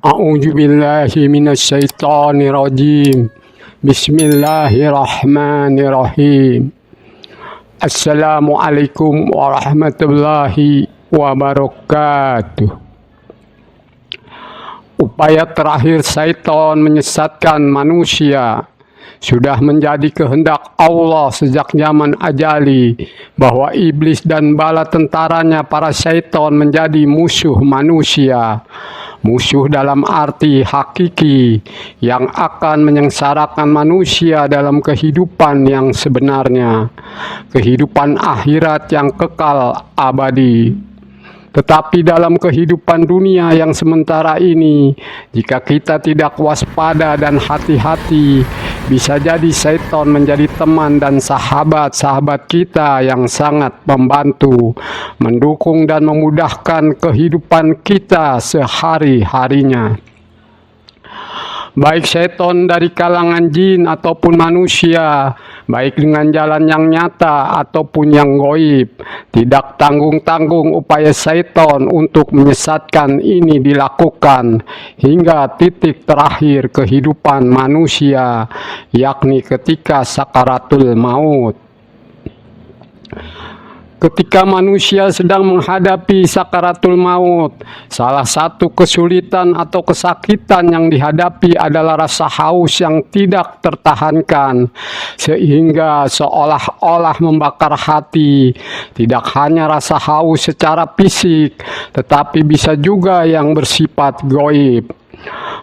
A'udzu billahi minasyaitonir rajim. Bismillahirrahmanirrahim. Assalamualaikum warahmatullahi wabarakatuh. Upaya terakhir syaitan menyesatkan manusia sudah menjadi kehendak Allah sejak zaman ajali, bahwa iblis dan bala tentaranya para syaitan menjadi musuh manusia. Musuh dalam arti hakiki yang akan menyengsarakan manusia dalam kehidupan yang sebenarnya, kehidupan akhirat yang kekal abadi. Tetapi dalam kehidupan dunia yang sementara ini, jika kita tidak waspada dan hati-hati, bisa jadi syaitan menjadi teman dan sahabat-sahabat kita yang sangat membantu, mendukung dan memudahkan kehidupan kita sehari-harinya. Baik syaitan dari kalangan jin ataupun manusia, baik dengan jalan yang nyata ataupun yang goib, tidak tanggung-tanggung upaya syaitan untuk menyesatkan ini dilakukan hingga titik terakhir kehidupan manusia, yakni ketika sakaratul maut. Ketika manusia sedang menghadapi sakaratul maut, salah satu kesulitan atau kesakitan yang dihadapi adalah rasa haus yang tidak tertahankan, sehingga seolah-olah membakar hati. Tidak hanya rasa haus secara fisik, tetapi bisa juga yang bersifat gaib.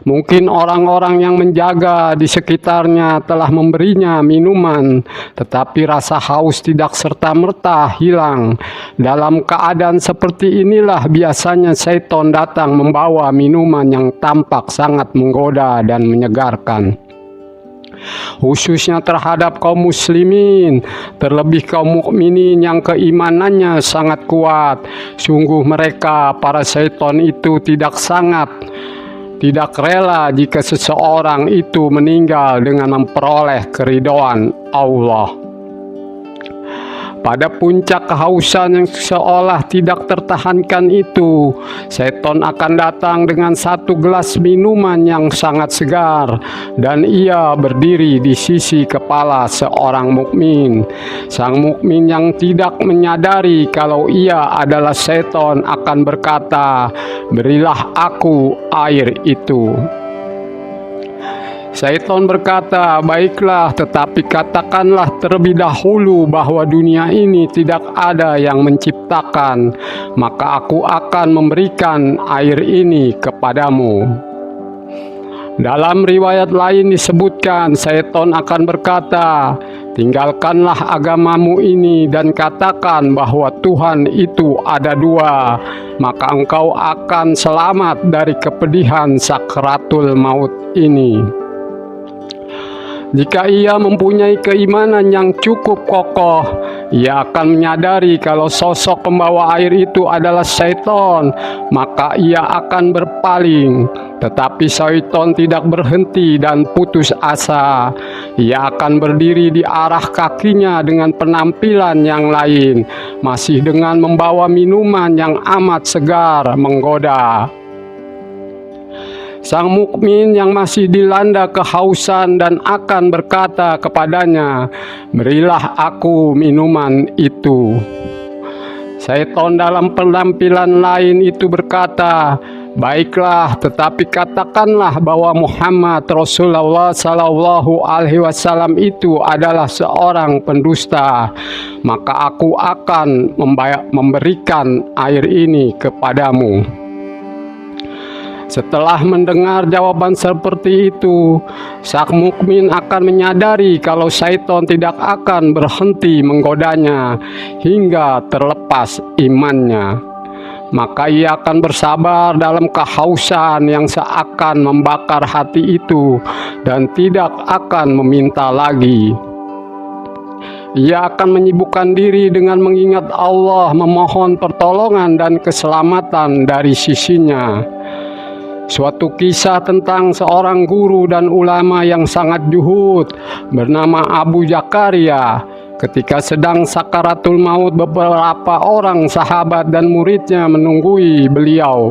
Mungkin orang-orang yang menjaga di sekitarnya telah memberinya minuman, tetapi rasa haus tidak serta-merta hilang. Dalam keadaan seperti inilah biasanya syaitan datang membawa minuman yang tampak sangat menggoda dan menyegarkan, khususnya terhadap kaum muslimin, terlebih kaum mukminin yang keimanannya sangat kuat. Sungguh mereka, para syaitan itu tidak rela jika seseorang itu meninggal dengan memperoleh keridhaan Allah. Pada puncak kehausan yang seolah tidak tertahankan itu, syaitan akan datang dengan satu gelas minuman yang sangat segar, dan ia berdiri di sisi kepala seorang mukmin. Sang mukmin yang tidak menyadari kalau ia adalah syaitan akan berkata, "Berilah aku air itu." Syaitan berkata, "Baiklah, tetapi katakanlah terlebih dahulu bahwa dunia ini tidak ada yang menciptakan, maka aku akan memberikan air ini kepadamu." Dalam riwayat lain disebutkan, syaitan akan berkata, "Tinggalkanlah agamamu ini dan katakan bahwa Tuhan itu ada dua, maka engkau akan selamat dari kepedihan sakaratul maut ini." Jika ia mempunyai keimanan yang cukup kokoh, ia akan menyadari kalau sosok pembawa air itu adalah syaitan, maka ia akan berpaling. Tetapi syaitan tidak berhenti dan putus asa. Ia akan berdiri di arah kakinya dengan penampilan yang lain, masih dengan membawa minuman yang amat segar menggoda. Sang mukmin yang masih dilanda kehausan dan akan berkata kepadanya, "Berilah aku minuman itu." Syaitan dalam penampilan lain itu berkata, "Baiklah, tetapi katakanlah bahwa Muhammad Rasulullah Sallallahu Alaihi Wasallam itu adalah seorang pendusta, maka aku akan memberikan air ini kepadamu." Setelah mendengar jawaban seperti itu, sang mukmin akan menyadari kalau syaitan tidak akan berhenti menggodanya hingga terlepas imannya. Maka ia akan bersabar dalam kehausan yang seakan membakar hati itu dan tidak akan meminta lagi. Ia akan menyibukkan diri dengan mengingat Allah, memohon pertolongan dan keselamatan dari sisinya. Suatu kisah tentang seorang guru dan ulama yang sangat zuhud bernama Abu Zakaria. Ketika sedang sakaratul maut, beberapa orang sahabat dan muridnya menunggui beliau.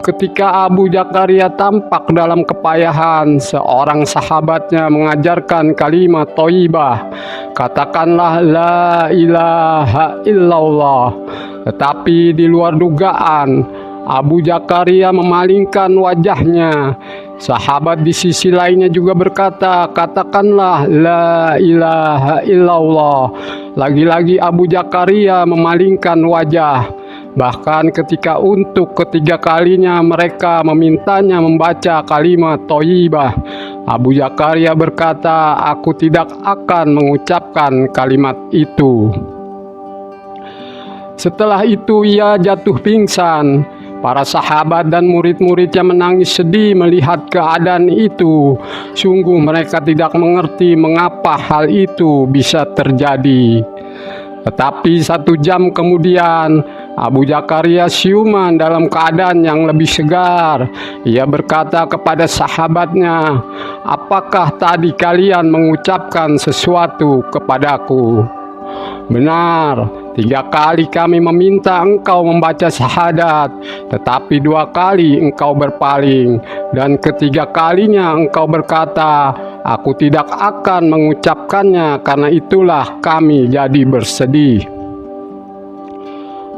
Ketika Abu Zakaria tampak dalam kepayahan, seorang sahabatnya mengajarkan kalimat thayyibah, katakanlah la ilaha illallah. Tetapi di luar dugaan, Abu Zakaria memalingkan wajahnya. Sahabat di sisi lainnya juga berkata, katakanlah la ilaha illallah. Lagi-lagi Abu Zakaria memalingkan wajah. Bahkan ketika untuk ketiga kalinya mereka memintanya membaca kalimat thayyibah, Abu Zakaria berkata, aku tidak akan mengucapkan kalimat itu. Setelah itu ia jatuh pingsan. Para sahabat dan murid-muridnya menangis sedih melihat keadaan itu. Sungguh mereka tidak mengerti mengapa hal itu bisa terjadi. Tetapi 1 jam kemudian, Abu Zakaria siuman dalam keadaan yang lebih segar. Ia berkata kepada sahabatnya, apakah tadi kalian mengucapkan sesuatu kepadaku? Benar, 3 kali kami meminta engkau membaca syahadat, tetapi 2 kali engkau berpaling, dan ketiga kalinya engkau berkata, aku tidak akan mengucapkannya, karena itulah kami jadi bersedih.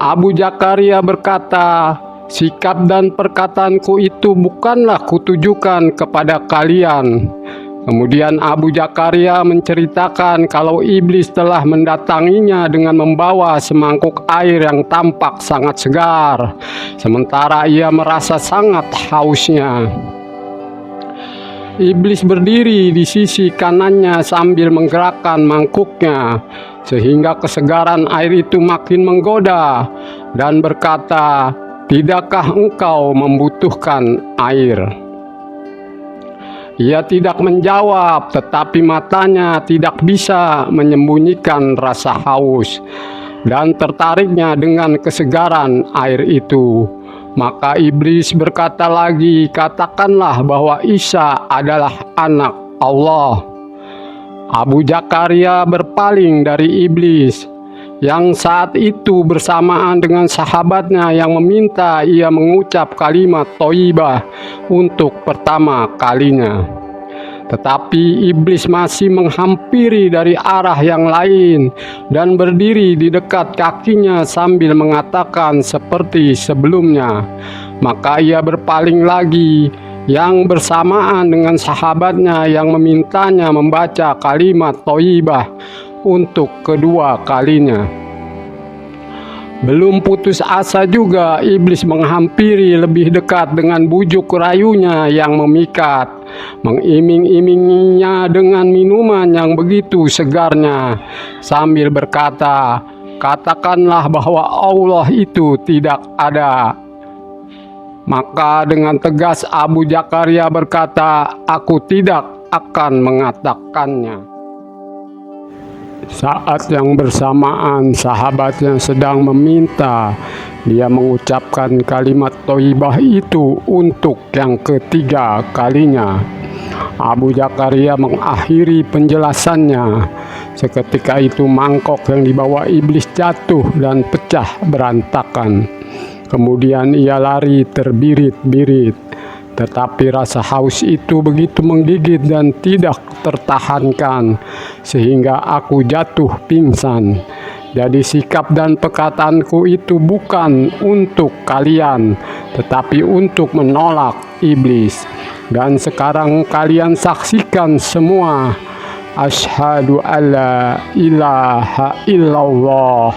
Abu Zakaria berkata, sikap dan perkataanku itu bukanlah kutujukan kepada kalian. Kemudian Abu Zakaria menceritakan kalau iblis telah mendatanginya dengan membawa semangkuk air yang tampak sangat segar, sementara ia merasa sangat hausnya. Iblis berdiri di sisi kanannya sambil menggerakkan mangkuknya, sehingga kesegaran air itu makin menggoda, dan berkata, tidakkah engkau membutuhkan air? Ia tidak menjawab, tetapi matanya tidak bisa menyembunyikan rasa haus dan tertariknya dengan kesegaran air itu. Maka iblis berkata lagi, katakanlah bahwa Isa adalah anak Allah. Abu Zakaria berpaling dari iblis, yang saat itu bersamaan dengan sahabatnya yang meminta ia mengucap kalimat thayyibah untuk pertama kalinya. Tetapi iblis masih menghampiri dari arah yang lain dan berdiri di dekat kakinya sambil mengatakan seperti sebelumnya. Maka ia berpaling lagi, yang bersamaan dengan sahabatnya yang memintanya membaca kalimat thayyibah untuk kedua kalinya. Belum putus asa juga, iblis menghampiri lebih dekat dengan bujuk rayunya yang memikat, mengiming-iminginya dengan minuman yang begitu segarnya, sambil berkata, katakanlah bahwa Allah itu tidak ada. Maka dengan tegas Abu Zakaria berkata, aku tidak akan mengatakannya. Saat yang bersamaan sahabatnya sedang meminta dia mengucapkan kalimat thayyibah itu untuk yang ketiga kalinya. Abu Zakaria mengakhiri penjelasannya. Seketika itu mangkok yang dibawa iblis jatuh dan pecah berantakan. Kemudian ia lari terbirit-birit. Tetapi rasa haus itu begitu menggigit dan tidak tertahankan, sehingga aku jatuh pingsan. Jadi sikap dan perkataanku itu bukan untuk kalian, tetapi untuk menolak iblis. Dan sekarang kalian saksikan semua. Asyhadu alla ilaha illallah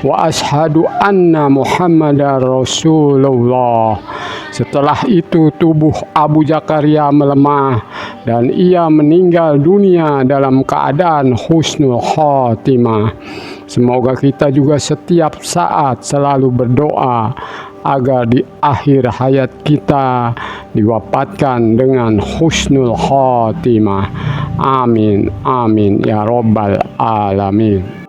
wa asyhadu anna Muhammadar Rasulullah. Setelah itu tubuh Abu Zakaria melemah dan ia meninggal dunia dalam keadaan husnul khotimah. Semoga kita juga setiap saat selalu berdoa agar di akhir hayat kita diwafatkan dengan husnul khotimah. Amin, amin ya robbal alamin.